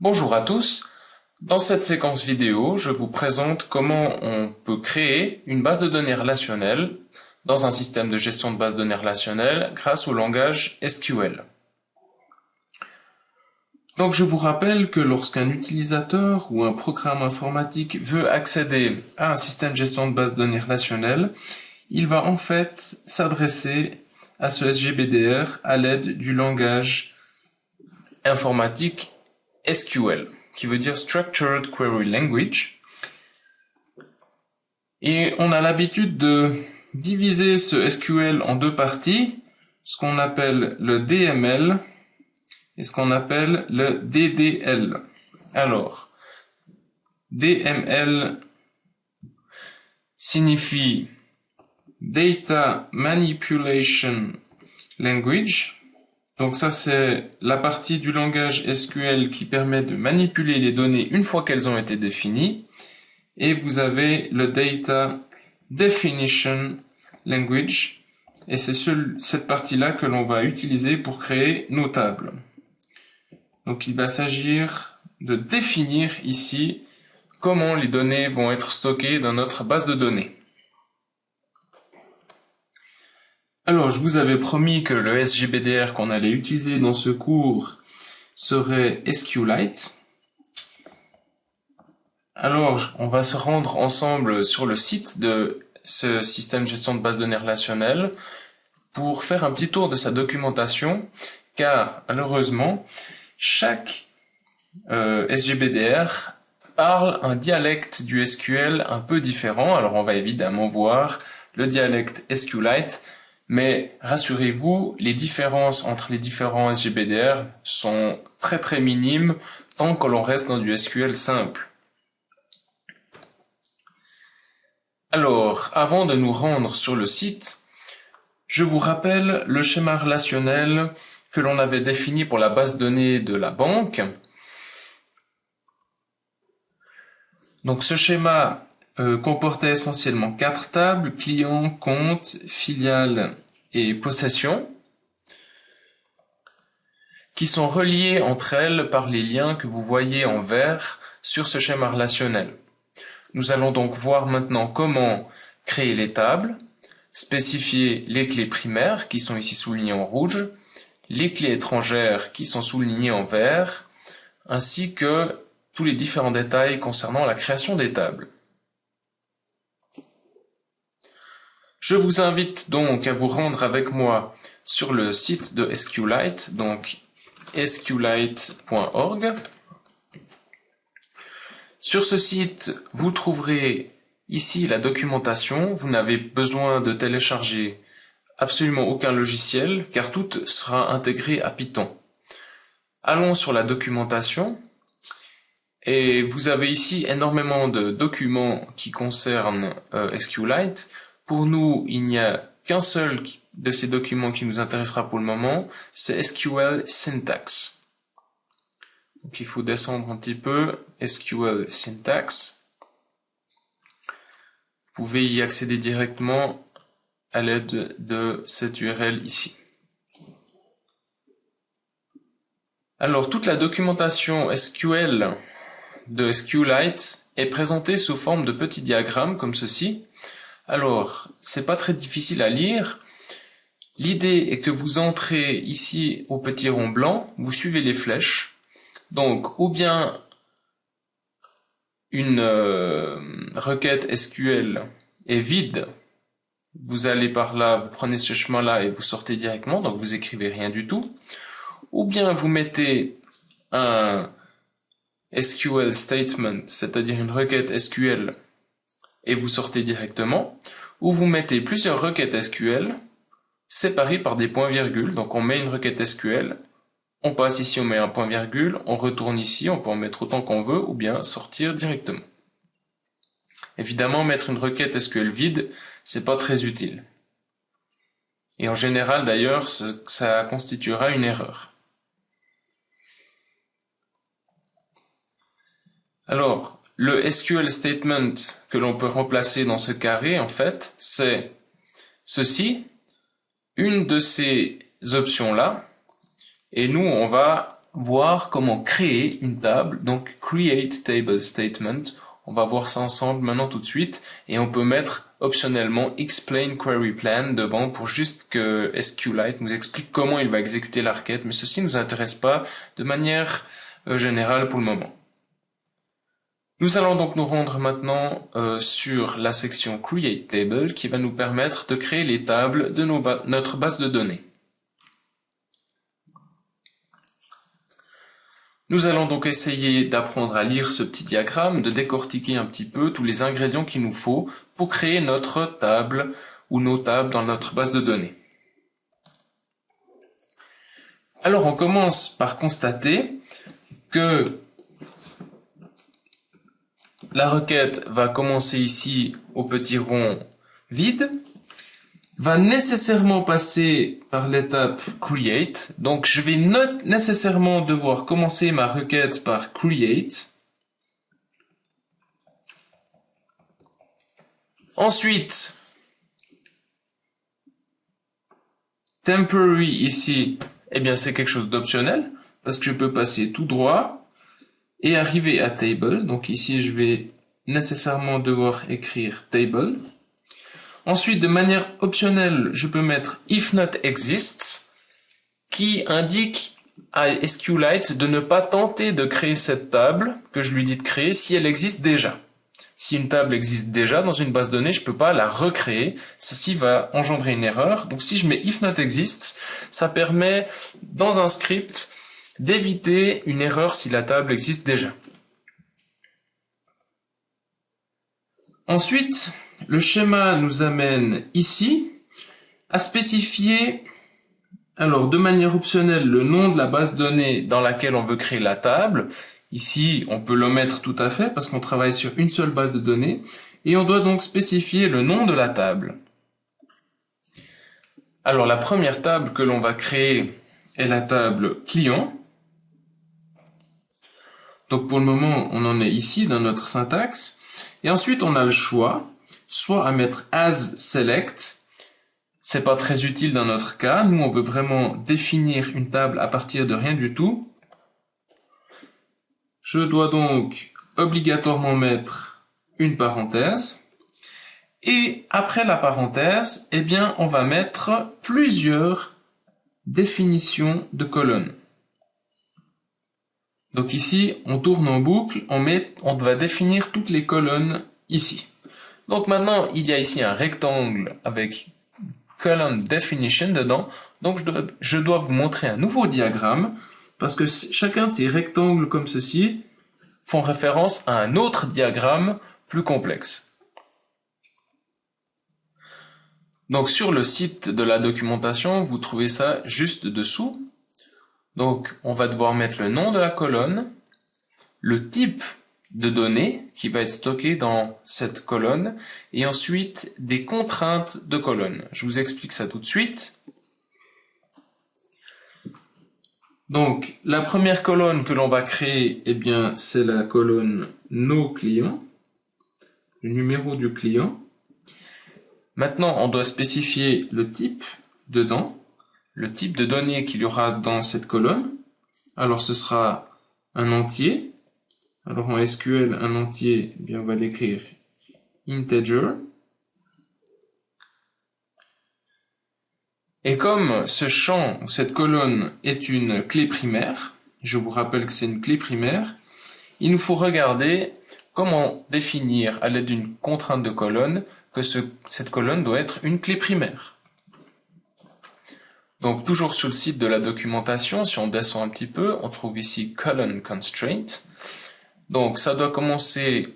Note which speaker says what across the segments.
Speaker 1: Bonjour à tous, dans cette séquence vidéo, je vous présente comment on peut créer une base de données relationnelle dans un système de gestion de base de données relationnelle grâce au langage SQL. Donc je vous rappelle que lorsqu'un utilisateur ou un programme informatique veut accéder à un système de gestion de base de données relationnelle, il va en fait s'adresser à ce SGBDR à l'aide du langage informatique SQL, qui veut dire Structured Query Language. Et on a l'habitude de diviser ce SQL en deux parties, ce qu'on appelle le DML et ce qu'on appelle le DDL. Alors, DML signifie Data Manipulation Language. Donc ça, c'est la partie du langage SQL qui permet de manipuler les données une fois qu'elles ont été définies. Et vous avez le Data Definition Language. Et c'est cette partie-là que l'on va utiliser pour créer nos tables. Donc il va s'agir de définir ici comment les données vont être stockées dans notre base de données. Alors, je vous avais promis que le SGBDR qu'on allait utiliser dans ce cours serait SQLite. Alors, on va se rendre ensemble sur le site de ce système de gestion de base de données relationnelle pour faire un petit tour de sa documentation, car malheureusement, chaque SGBDR parle un dialecte du SQL un peu différent. Alors, on va évidemment voir le dialecte SQLite, mais rassurez-vous, les différences entre les différents SGBDR sont très très minimes tant que l'on reste dans du SQL simple. Alors, avant de nous rendre sur le site, je vous rappelle le schéma relationnel que l'on avait défini pour la base de données de la banque. Donc ce schéma comportait essentiellement 4 tables: client, compte, filiale et possession, qui sont reliées entre elles par les liens que vous voyez en vert sur ce schéma relationnel. Nous allons donc voir maintenant comment créer les tables, spécifier les clés primaires qui sont ici soulignées en rouge, les clés étrangères qui sont soulignées en vert, ainsi que tous les différents détails concernant la création des tables. Je vous invite donc à vous rendre avec moi sur le site de SQLite, donc sqlite.org. Sur ce site, vous trouverez ici la documentation. Vous n'avez besoin de télécharger absolument aucun logiciel, car tout sera intégré à Python. Allons sur la documentation. Et vous avez ici énormément de documents qui concernent SQLite. Pour nous, il n'y a qu'un seul de ces documents qui nous intéressera pour le moment, c'est SQL Syntax. Donc il faut descendre un petit peu, SQL Syntax. Vous pouvez y accéder directement à l'aide de cette URL ici. Alors toute la documentation SQL de SQLite est présentée sous forme de petits diagrammes comme ceci. Alors, c'est pas très difficile à lire. L'idée est que vous entrez ici au petit rond blanc, vous suivez les flèches. Donc, ou bien une requête SQL est vide, vous allez par là, vous prenez ce chemin-là et vous sortez directement, donc vous écrivez rien du tout. Ou bien vous mettez un SQL statement, c'est-à-dire une requête SQL, et vous sortez directement, ou vous mettez plusieurs requêtes SQL séparées par des points-virgules. Donc on met une requête SQL, on passe ici, on met un point-virgule, on retourne ici, on peut en mettre autant qu'on veut, ou bien sortir directement. Évidemment, mettre une requête SQL vide, c'est pas très utile. Et en général, d'ailleurs, ça constituera une erreur. Alors, le SQL statement que l'on peut remplacer dans ce carré, en fait, c'est ceci, une de ces options-là, et nous, on va voir comment créer une table, donc create table statement. On va voir ça ensemble maintenant tout de suite, et on peut mettre optionnellement explain query plan devant pour juste que SQLite nous explique comment il va exécuter la requête, mais ceci ne nous intéresse pas de manière générale pour le moment. Nous allons donc nous rendre maintenant sur la section create table qui va nous permettre de créer les tables de notre base de données. Nous allons donc essayer d'apprendre à lire ce petit diagramme, de décortiquer un petit peu tous les ingrédients qu'il nous faut pour créer notre table ou nos tables dans notre base de données. Alors on commence par constater que la requête va commencer ici au petit rond vide, va nécessairement passer par l'étape create, donc je vais nécessairement devoir commencer ma requête par create. Ensuite, temporary ici, eh bien c'est quelque chose d'optionnel, parce que je peux passer tout droit et arriver à table, donc ici je vais nécessairement devoir écrire table. Ensuite, de manière optionnelle, je peux mettre if not exists, qui indique à SQLite de ne pas tenter de créer cette table que je lui dis de créer si elle existe déjà. Si une table existe déjà dans une base de données, je ne peux pas la recréer. Ceci va engendrer une erreur. Donc si je mets if not exists, ça permet dans un script d'éviter une erreur si la table existe déjà. Ensuite, le schéma nous amène ici à spécifier, alors de manière optionnelle, le nom de la base de données dans laquelle on veut créer la table. Ici, on peut l'omettre tout à fait parce qu'on travaille sur une seule base de données et on doit donc spécifier le nom de la table. Alors la première table que l'on va créer est la table client. Donc pour le moment, on en est ici dans notre syntaxe. Et ensuite, on a le choix, soit à mettre as select. C'est pas très utile dans notre cas. Nous, on veut vraiment définir une table à partir de rien du tout. Je dois donc obligatoirement mettre une parenthèse. Et après la parenthèse, eh bien, on va mettre plusieurs définitions de colonnes. Donc ici, on tourne en boucle, on va définir toutes les colonnes ici. Donc maintenant, il y a ici un rectangle avec column definition dedans. Donc je dois vous montrer un nouveau diagramme parce que chacun de ces rectangles comme ceci font référence à un autre diagramme plus complexe. Donc sur le site de la documentation, vous trouvez ça juste dessous. Donc on va devoir mettre le nom de la colonne, le type de données qui va être stocké dans cette colonne et ensuite des contraintes de colonne. Je vous explique ça tout de suite. Donc la première colonne que l'on va créer, eh bien c'est la colonne nos clients, le numéro du client. Maintenant on doit spécifier le type dedans, le type de données qu'il y aura dans cette colonne. Alors ce sera un entier. Alors en SQL, un entier, eh bien on va l'écrire integer. Et comme ce champ ou cette colonne est une clé primaire, je vous rappelle que c'est une clé primaire, il nous faut regarder comment définir à l'aide d'une contrainte de colonne que cette colonne doit être une clé primaire. Donc toujours sur le site de la documentation, si on descend un petit peu, on trouve ici colon constraint. Donc ça doit commencer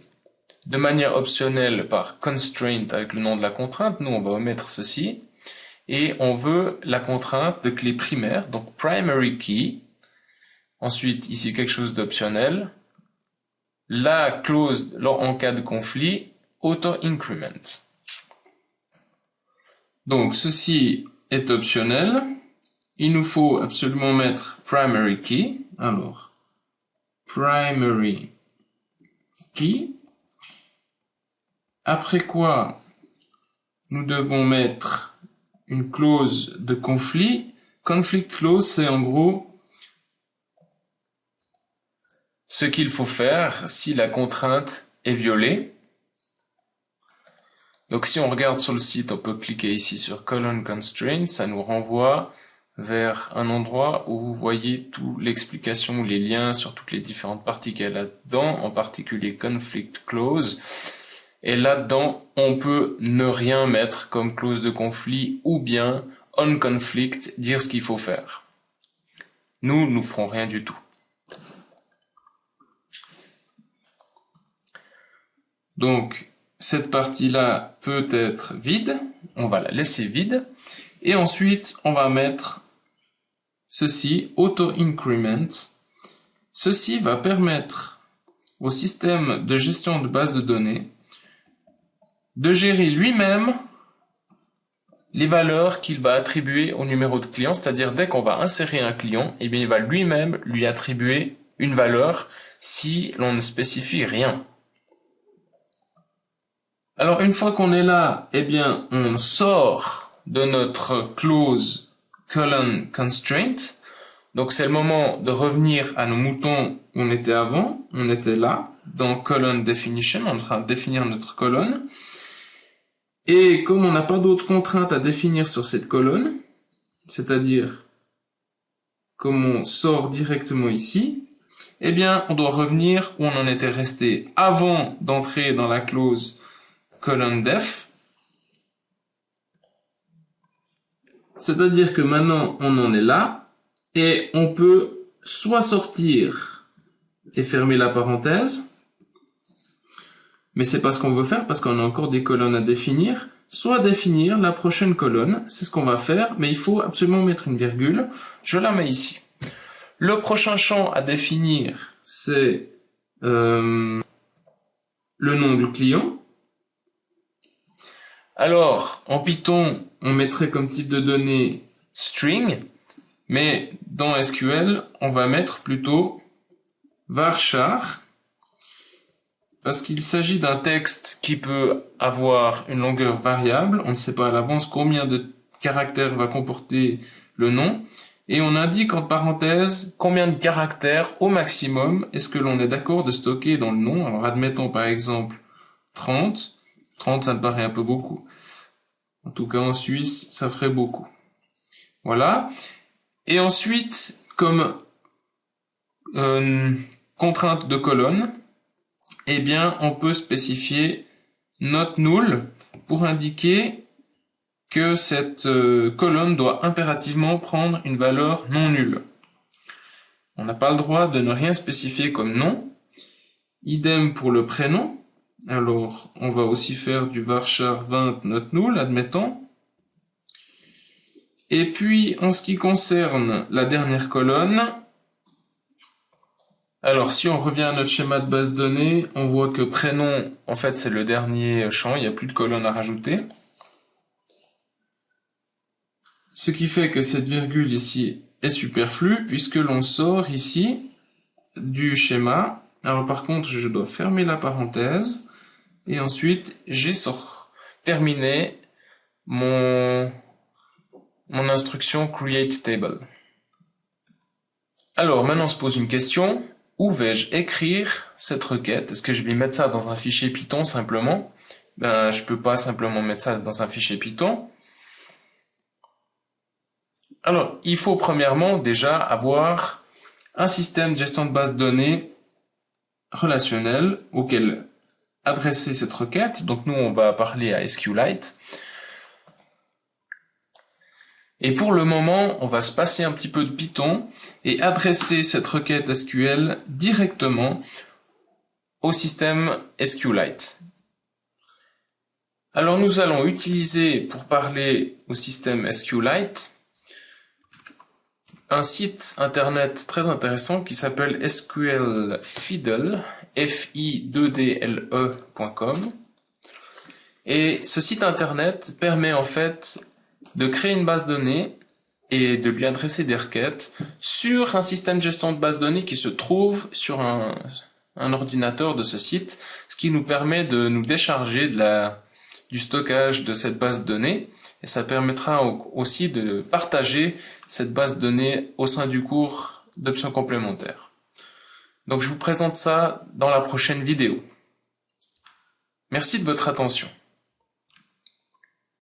Speaker 1: de manière optionnelle par constraint avec le nom de la contrainte. Nous on va omettre ceci. Et on veut la contrainte de clé primaire, donc primary key. Ensuite ici quelque chose d'optionnel. La clause en cas de conflit, auto increment. Donc ceci est optionnel. Il nous faut absolument mettre primary key. Alors, primary key. Après quoi, nous devons mettre une clause de conflit. Conflict clause, c'est en gros ce qu'il faut faire si la contrainte est violée. Donc si on regarde sur le site, on peut cliquer ici sur Colon Constraint, ça nous renvoie vers un endroit où vous voyez toute l'explication, les liens sur toutes les différentes parties qu'il y a là-dedans, en particulier Conflict Clause. Et là-dedans, on peut ne rien mettre comme clause de conflit ou bien on conflict, dire ce qu'il faut faire. Nous ferons rien du tout. Donc, cette partie-là peut être vide. On va la laisser vide. Et ensuite, on va mettre ceci, auto increment. Ceci va permettre au système de gestion de base de données de gérer lui-même les valeurs qu'il va attribuer au numéro de client, c'est-à-dire dès qu'on va insérer un client, eh bien, il va lui-même lui attribuer une valeur si l'on ne spécifie rien. Alors, une fois qu'on est là, eh bien, on sort de notre clause colon constraint. Donc, c'est le moment de revenir à nos moutons où on était avant. On était là, dans colon definition, en train de définir notre colonne. Et comme on n'a pas d'autres contraintes à définir sur cette colonne, c'est-à-dire comme on sort directement ici, eh bien, on doit revenir où on en était resté avant d'entrer dans la clause colon def. C'est-à-dire que maintenant, on en est là, et on peut soit sortir et fermer la parenthèse, mais c'est pas ce qu'on veut faire parce qu'on a encore des colonnes à définir, soit définir la prochaine colonne, c'est ce qu'on va faire, mais il faut absolument mettre une virgule, je la mets ici. Le prochain champ à définir, c'est le nom du client. Alors, en Python, on mettrait comme type de données string, mais dans SQL, on va mettre plutôt varchar, parce qu'il s'agit d'un texte qui peut avoir une longueur variable, on ne sait pas à l'avance combien de caractères va comporter le nom, et on indique en parenthèse combien de caractères au maximum est-ce que l'on est d'accord de stocker dans le nom. Alors admettons par exemple 30, 30 ça me paraît un peu beaucoup. En tout cas en Suisse ça ferait beaucoup. Voilà. Et ensuite, comme contrainte de colonne, eh bien, on peut spécifier not null pour indiquer que cette colonne doit impérativement prendre une valeur non nulle. On n'a pas le droit de ne rien spécifier comme nom. Idem pour le prénom. Alors, on va aussi faire du varchar 20 not null, admettons. Et puis, en ce qui concerne la dernière colonne, alors si on revient à notre schéma de base de données, on voit que prénom, en fait, c'est le dernier champ, il n'y a plus de colonne à rajouter. Ce qui fait que cette virgule ici est superflue, puisque l'on sort ici du schéma. Alors par contre, je dois fermer la parenthèse, et ensuite, j'ai terminé mon instruction create table. Alors maintenant on se pose une question, où vais-je écrire cette requête? Est-ce que je vais mettre ça dans un fichier Python simplement? Ben je peux pas simplement mettre ça dans un fichier Python. Alors il faut premièrement déjà avoir un système de gestion de base de données relationnel auquel adresser cette requête. Donc nous on va parler à SQLite. Et pour le moment, on va se passer un petit peu de Python et adresser cette requête SQL directement au système SQLite. Alors nous allons utiliser, pour parler au système SQLite, un site internet très intéressant qui s'appelle sqlfidle, f-i-2-d-l-e.com. Et ce site internet permet en fait de créer une base de données et de lui adresser des requêtes sur un système de gestion de base de données qui se trouve sur un ordinateur de ce site, ce qui nous permet de nous décharger du stockage de cette base de données, et ça permettra aussi de partager cette base de données au sein du cours d'options complémentaires. Donc je vous présente ça dans la prochaine vidéo. Merci de votre attention.